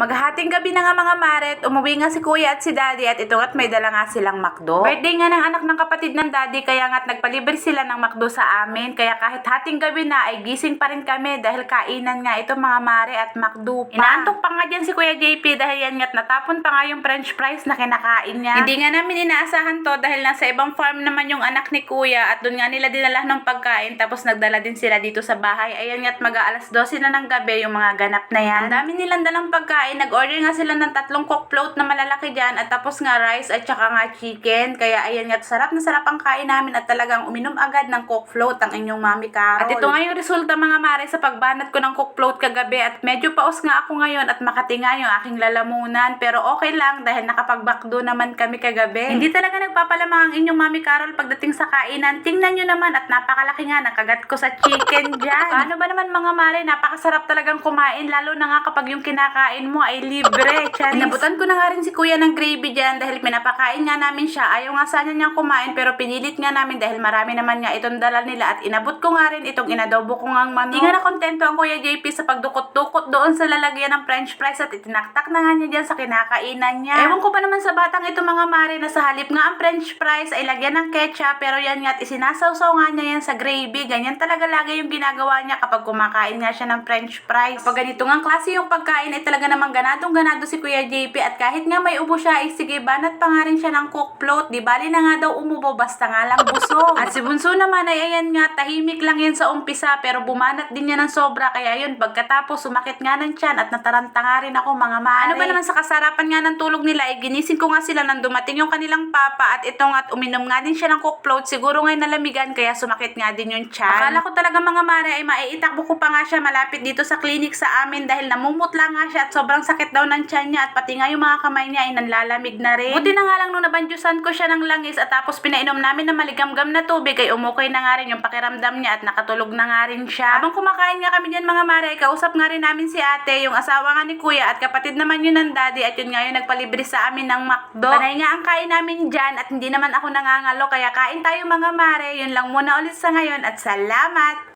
Maghahating gabi na nga mga mare, umuwi nga si kuya at si daddy at ito nga't may dala nga silang McDo. Birthday nga ng anak ng kapatid ng daddy kaya nga't nagpalibre sila ng McDo sa amin. Kaya kahit hating gabi na ay gising pa rin kami dahil kainan nga ito mga mare at McDo pa. Inaantok pa nga dyan si Kuya JP dahil yan nga't natapon pa nga yung french fries na kinakain niya. Hindi nga namin inaasahan to dahil nasa ibang farm naman yung anak ni kuya at doon nga nila dinala ng pagkain tapos nagdala din sila dito sa bahay. Ayan nga't mag-aalas 12 na ng gabi yung mga ganap na yan. Ang dami nilang dalang pagkain. Nag-order nga sila ng 3 cook float na malalaki dyan at tapos nga rice at saka nga chicken. Kaya ayan nga, sarap na sarap ang kain namin at talagang uminom agad ng cook float ang inyong Mami Carol. At ito nga yung resulta mga mare sa pagbanat ko ng cook float kagabi at medyo paos nga ako ngayon at makati nga yung aking lalamunan. Pero okay lang dahil nakapagbakdo naman kami kagabi. Hindi talaga nagpapalamang ang inyong Mami Carol pagdating sa kainan. Tingnan nyo naman at napakalaki nga nakagat ko sa chicken dyan. Paano ba naman mga mare, napakasarap talagang kumain lalo na nga kapag yung kinakain mo ay libre. Inabutan ko na nga rin si kuya ng gravy dyan dahil pinapakain nga namin siya. Ayaw nga sana niyang kumain pero pinilit nga namin dahil marami naman nga itong dala nila at inabot ko nga rin itong inadobo ko ngang manok. Hindi nga nakontento ang Kuya JP sa pagdukot-dukot doon sa lalagyan ng french fries at itinaktak na nga niya dyan sa kinakainan niya. Ewan ko pa naman sa batang ito mga mare na sa halip nga ang french fries ay lagyan ng ketchup pero yan nga at isinasawsaw nga niya yan sa gravy. Ganyan talaga lagi yung ginagawa niya kapag kumakain nga siya ng french fries. Kapag ganito nga klase yung pagkain ay talaga namang ganadong-ganado si Kuya JP at kahit nga may ubo siya ay sige banat pa nga rin siya ng cook float. Di bali na nga daw umubo basta nga lang busog. At si Bunso naman ay ayan nga tahimik lang yan sa umpisa pero bumanat din niya ng sobra kaya yun pagkatapos sumakit nga ng tiyan at nataranta nga rin ako mga mare. Ano ba naman sa kasarapan nga ng tulog nila ay ginising ko nga sila nang dumating yung kanilang papa at ito nga at uminom nga din siya ng cook float siguro nga'y nalamigan kaya sumakit nga din yung tiyan. Akala ko talaga mga mare ay maiitakbo ko pa nga siya malapit dito sa clinic sa amin dahil namumutla nga siya at sobrang sakit daw ng tiyan niya at pati nga yung mga kamay niya ay nanlalamig na rin. Buti na nga lang nung nabandyusan ko siya ng langis at tapos pinainom namin ng maligamgam na tubig ay umukay na nga rin yung pakiramdam niya at nakatulog na nga rin siya. Habang kumakain nga kami dyan mga mare, kausap nga rin namin si ate, yung asawa nga ni kuya at kapatid naman yun ng daddy at yun nga yung nagpalibre sa amin ng McDo. Panay nga ang kain namin dyan at hindi naman ako nangangalo kaya kain tayo mga mare. Yun lang muna ulit sa ngayon at salamat!